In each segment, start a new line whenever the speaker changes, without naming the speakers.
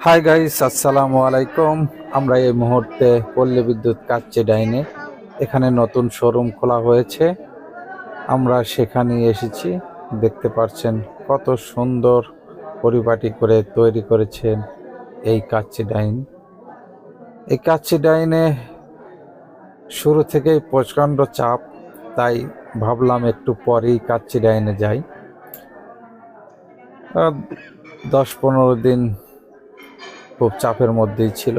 Hi guys, আসসালামু আলাইকুম। আমরা এই মুহূর্তে পল্লী বিদ্যুৎ কাচ্চি ডাইনে এখানে নতুন শোরুম খোলা হয়েছে। আমরা সেখানে এসেছি। দেখতে পাচ্ছেন কত সুন্দর পরিপাটি করে তৈরি করেছেন এই কাচ্চি ডাইন। এই কাচ্চি ডাইনে শুরু থেকেই প্রচণ্ড চাপ, তাই ভাবলাম একটু পরেই কাচ্চি ডাইনে যাই। 10-15 দিন খুব চাপের মধ্যেই ছিল,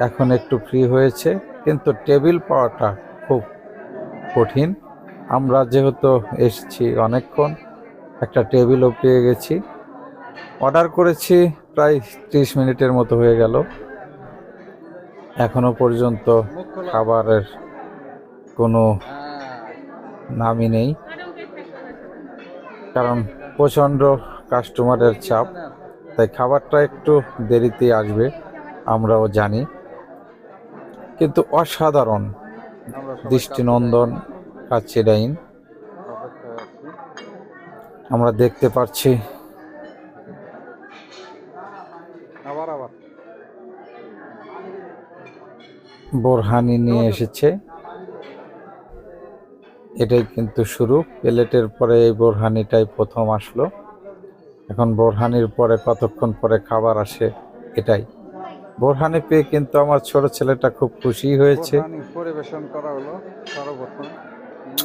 এখন একটু ফ্রি হয়েছে, কিন্তু টেবিল পাওয়াটা খুব কঠিন। আমরা যেহেতু এসেছি অনেকক্ষণ, একটা টেবিলও পেয়ে গেছি। অর্ডার করেছি প্রায় 30 মিনিটের মতো হয়ে গেল, এখনো পর্যন্ত খাবারের কোনো নামই নেই, কারণ প্রচণ্ড কাস্টমারের চাপ, তাই খাবারটা একটু দেরিতে আসবে আমরাও জানি। কিন্তু অসাধারণ দৃষ্টিনন্দন কাচ্চি ডাইন আমরা দেখতে পাচ্ছি। বোরহানি নিয়ে এসেছে, এটাই কিন্তু শুরু। প্লেটের পরে এই বোরহানিটাই প্রথম আসলো। এখন বোরহানির পরে কতক্ষণ পরে খাবার আসে, এটাই। বোরহানি পেয়ে কিন্তু আমার ছোট ছেলেটা খুব খুশি হয়েছে।
পরিবেশন করা হলো সর্বপ্রথম।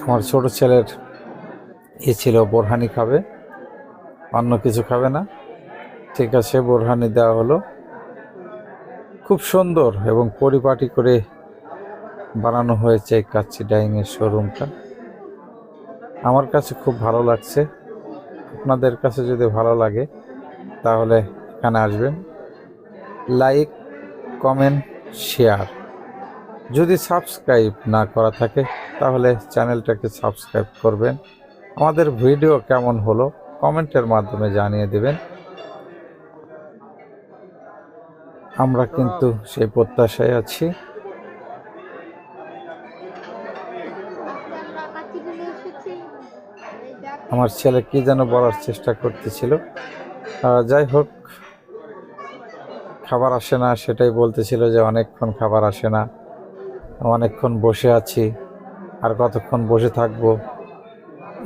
আমার ছোট ছেলের ছিল বোরহানি খাবে, অন্য কিছু খাবে না। ঠিক আছে, বোরহানি দেওয়া হলো। খুব সুন্দর এবং পরিপাটি করে বানানো হয়েছে এই কাচ্চি ডাইনের শোরুমটা। আমার কাছে খুব ভালো লাগছে। আপনাদের কাছে যদি ভালো লাগে তাহলে এখানে আসবেন। Like, comment, share. যদি সাবস্ক্রাইব না করা থাকে তাহলে চ্যানেলটাকে সাবস্ক্রাইব করবেন। আমাদের ভিডিও কেমন হলো কমেন্টের মাধ্যমে জানিয়ে দেবেন। আমরা কিন্তু সেই প্রত্যাশায় আছি। আমার ছেলে কি যেন বলার চেষ্টা করতেছিল, যাই হোক, খাবার আসে না সেটাই বলতেছিল, যে অনেকক্ষণ খাবার আসে না, অনেকক্ষণ বসে আছি, আর কতক্ষণ বসে থাকবো,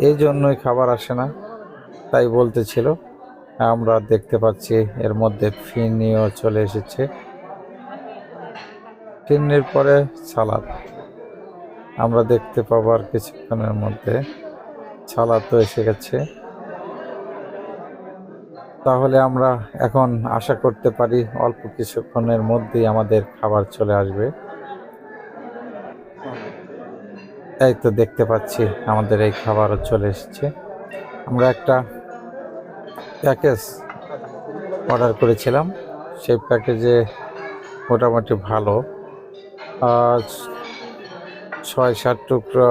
এই জন্যই খাবার আসে না, তাই বলতেছিল। আমরা দেখতে পাচ্ছি এর মধ্যে ফিরনিও চলে এসেছে। ফিরনির পরে সালাদ আমরা দেখতে পাবো আর কিছুক্ষণের মধ্যে। সালাদ তো এসে গেছে, তাহলে আমরা এখন আশা করতে পারি অল্প কিছুক্ষণের মধ্যেই আমাদের খাবার চলে আসবে। এই তো দেখতে পাচ্ছি আমাদের এই খাবারও চলে এসেছে। আমরা একটা প্যাকেজ অর্ডার করেছিলাম, সেই প্যাকেজে মোটামুটি ভালো 6-7 টুকরো